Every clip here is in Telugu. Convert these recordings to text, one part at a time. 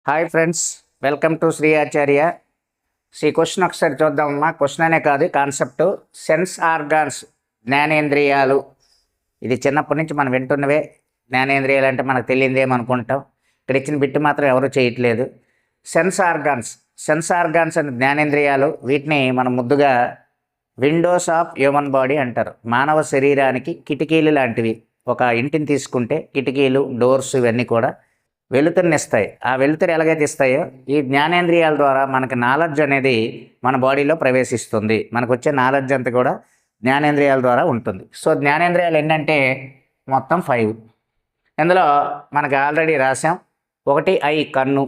Hi friends, welcome to Shri Acharya. Question ఒకసారి చూద్దామమ్మా. క్వశ్చన్ అనే కాదు, కాన్సెప్ట్. సెన్స్ ఆర్గాన్స్, జ్ఞానేంద్రియాలు. ఇది చిన్నప్పటి నుంచి మనం వింటున్నవే. జ్ఞానేంద్రియాలు అంటే మనకు తెలియదేమనుకుంటాం. ఇక్కడ ఇచ్చిన బిట్టు మాత్రం ఎవరు చేయట్లేదు. సెన్స్ ఆర్గాన్స్ అంటే జ్ఞానేంద్రియాలు. వీటిని మనం ముద్దుగా విండోస్ ఆఫ్ హ్యూమన్ బాడీ అంటారు. మానవ శరీరానికి కిటికీలు లాంటివి. ఒక ఇంటిని తీసుకుంటే కిటికీలు, డోర్స్ ఇవన్నీ కూడా వెలుతురునిస్తాయి. ఆ వెలుతురు ఎలాగైతే ఇస్తాయో ఈ జ్ఞానేంద్రియాల ద్వారా మనకి నాలెడ్జ్ అనేది మన బాడీలో ప్రవేశిస్తుంది. మనకు వచ్చే నాలెడ్జ్ అంతా కూడా జ్ఞానేంద్రియాల ద్వారా ఉంటుంది. సో జ్ఞానేంద్రియాలు ఏంటంటే మొత్తం 5. ఇందులో మనకి ఆల్రెడీ రాసాం. ఒకటి ఐ, కన్ను.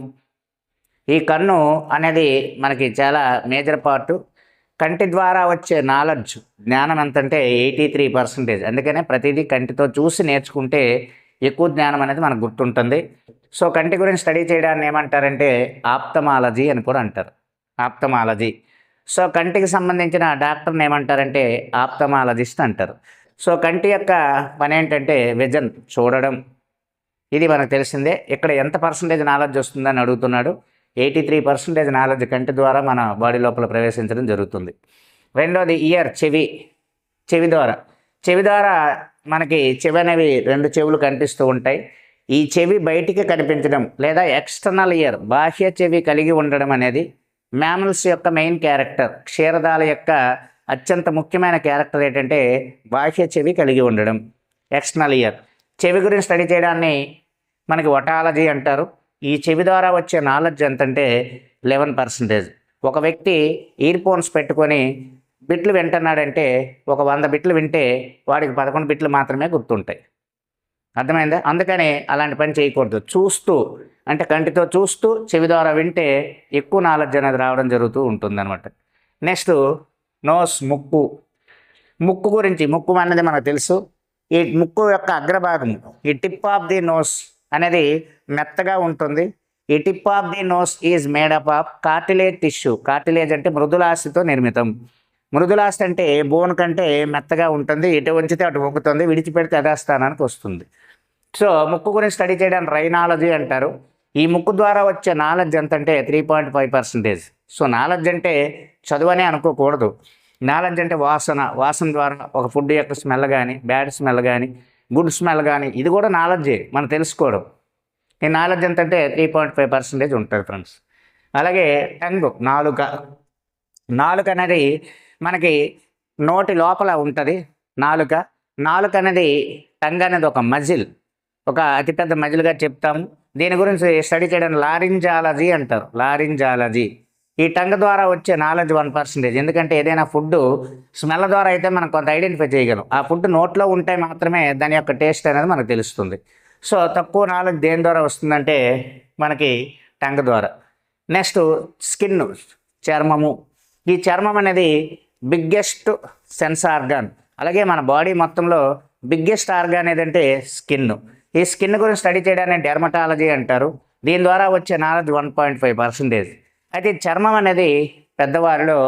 ఈ కన్ను అనేది మనకి చాలా మేజర్ పార్టు. కంటి ద్వారా వచ్చే నాలెడ్జ్, జ్ఞానం ఎంతంటే 83%. అందుకనే ప్రతిదీ కంటితో చూసి నేర్చుకుంటే ఎక్కువ జ్ఞానం అనేది మనకు గుర్తుంటుంది. సో కంటి గురించి స్టడీ చేయడాన్ని ఏమంటారంటే ఆప్థమాలజీ అని కూడా అంటారు. ఆప్థమాలజీ. సో కంటికి సంబంధించిన డాక్టర్ని ఏమంటారంటే ఆప్థమాలజిస్ట్ అంటారు. సో కంటి యొక్క పని ఏంటంటే విజన్, చూడడం. ఇది మనకు తెలిసిందే. ఇక్కడ ఎంత పర్సంటేజ్ నాలెడ్జ్ వస్తుందని అడుగుతున్నాడు. 83% నాలెడ్జ్ కంటి ద్వారా మన బాడీ లోపల ప్రవేశించడం జరుగుతుంది. రెండోది ఇయర్, చెవి ద్వారా మనకి చెవి అనేవి 2 చెవులు కనిపిస్తూ ఉంటాయి. ఈ చెవి బయటికి కనిపించడం లేదా ఎక్స్టర్నల్ ఇయర్, బాహ్య చెవి కలిగి ఉండడం అనేది మ్యామల్స్ యొక్క మెయిన్ క్యారెక్టర్. క్షీరదాల యొక్క అత్యంత ముఖ్యమైన క్యారెక్టర్ ఏంటంటే బాహ్య చెవి కలిగి ఉండడం, ఎక్స్టర్నల్ ఇయర్. చెవి గురించి స్టడీ చేయడాన్ని మనకి ఒటాలజీ అంటారు. ఈ చెవి ద్వారా వచ్చే నాలెడ్జ్ ఎంతంటే 11%. ఒక వ్యక్తి ఇయర్ ఫోన్స్ పెట్టుకొని బిట్లు వింటున్నాడంటే ఒక 100 బిట్లు వింటే వాడికి 11 బిట్లు మాత్రమే గుర్తుంటాయి. అర్థమైందా? అందుకని అలాంటి పని చేయకూడదు. చూస్తూ, అంటే కంటితో చూస్తూ చెవి ద్వారా వింటే ఎక్కువ నాలెడ్జ్ అనేది రావడం జరుగుతూ ఉంటుందన్నమాట. నెక్స్ట్ నోస్, ముక్కు గురించి. ముక్కు అనేది మనకు తెలుసు. ఈ ముక్కు యొక్క అగ్రభాగం, ఈ టిప్ ఆఫ్ ది నోస్ అనేది మెత్తగా ఉంటుంది. ఈ tip of the nose is made up of cartilage tissue. Cartilage అంటే మృదులాస్థితో నిర్మితం. మృదులాస్థి అంటే బోన్ కంటే మెత్తగా ఉంటుంది. ఇటు ఉంచితే అటు వంగుతుంది, విడిచిపెడితే యథాస్థానానికి వస్తుంది. సో ముక్కు గురించి స్టడీ చేయడానికి రైనాలజీ అంటారు. ఈ ముక్కు ద్వారా వచ్చే నాలెడ్జ్ ఎంతంటే 3.5%. సో నాలెడ్జ్ అంటే చదువనే అనుకోకూడదు. నాలెడ్జ్ అంటే వాసన ద్వారా ఒక ఫుడ్ యొక్క స్మెల్ కానీ, బ్యాడ్ స్మెల్ కానీ, గుడ్ స్మెల్ కానీ, ఇది కూడా నాలెడ్జే, మనం తెలుసుకోవడం. ఈ నాలెడ్జ్ ఎంతంటే 3.5% ఉంటుంది ఫ్రెండ్స్. అలాగే టంగ్, నాలుక అనేది మనకి నోటి లోపల ఉంటుంది. నాలుక అనేది టంగ్ అనేది ఒక మజిల్, ఒక అతిపెద్ద మజిల్గా చెప్తాము. దీని గురించి స్టడీ చేయడానికి లారింజాలజీ అంటారు. లారింజాలజీ. ఈ టంగ్ ద్వారా వచ్చే నాలెడ్జ్ 1%. ఎందుకంటే ఏదైనా ఫుడ్ స్మెల్ ద్వారా అయితే మనం కొంత ఐడెంటిఫై చేయగలం. ఆ ఫుడ్ నోట్లో ఉంటే మాత్రమే దాని యొక్క టేస్ట్ అనేది మనకు తెలుస్తుంది. సో తక్కువ నాలెడ్జ్ దేని ద్వారా వస్తుందంటే మనకి టంగ్ ద్వారా. నెక్స్ట్ స్కిన్, చర్మము. ఈ చర్మం అనేది బిగ్గెస్ట్ సెన్స్ ఆర్గాన్. అలాగే మన బాడీ మొత్తంలో బిగ్గెస్ట్ ఆర్గాన్ ఏదంటే స్కిన్. ఈ స్కిన్ గురించి స్టడీ చేయడానికి డెర్మటాలజీ అంటారు. దీని ద్వారా వచ్చే నాలెడ్జ్ 1.5%. అయితే చర్మం అనేది పెద్దవారిలో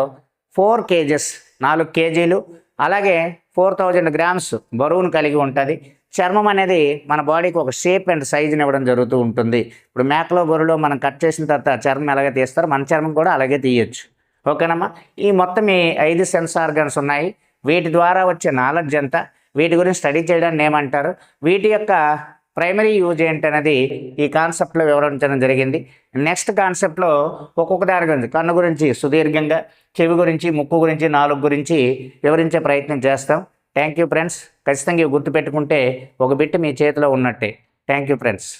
4 kgs, 4 kgలు, అలాగే 4000 grams బరువును కలిగి ఉంటుంది. చర్మం అనేది మన బాడీకి ఒక షేప్ అండ్ సైజుని ఇవ్వడం జరుగుతూ ఉంటుంది. ఇప్పుడు మేకలో, గొర్రెలో మనం కట్ చేసిన తర్వాత చర్మం ఎలాగే తీస్తారో మన చర్మం కూడా అలాగే తీయచ్చు. ఓకేనమ్మా? ఈ మొత్తం ఈ 5 సెన్స్ ఆర్గాన్స్ ఉన్నాయి. వీటి ద్వారా వచ్చే నాలెడ్జ్ ఎంత, వీటి గురించి స్టడీ చేయడాన్ని ఏమంటారు, వీటి యొక్క ప్రైమరీ యూజ్ ఏంటనేది ఈ కాన్సెప్ట్లో వివరించడం జరిగింది. నెక్స్ట్ కాన్సెప్ట్లో ఒక్కొక్క దాని గురించి, కన్ను గురించి సుదీర్ఘంగా, చెవి గురించి, ముక్కు గురించి, నాలుగు గురించి వివరించే ప్రయత్నం చేస్తాం. Thank you friends. ఖచ్చితంగా ఇవి గుర్తుపెట్టుకుంటే ఒక బిట్ మీ చేతిలో ఉన్నట్టే. Thank you friends.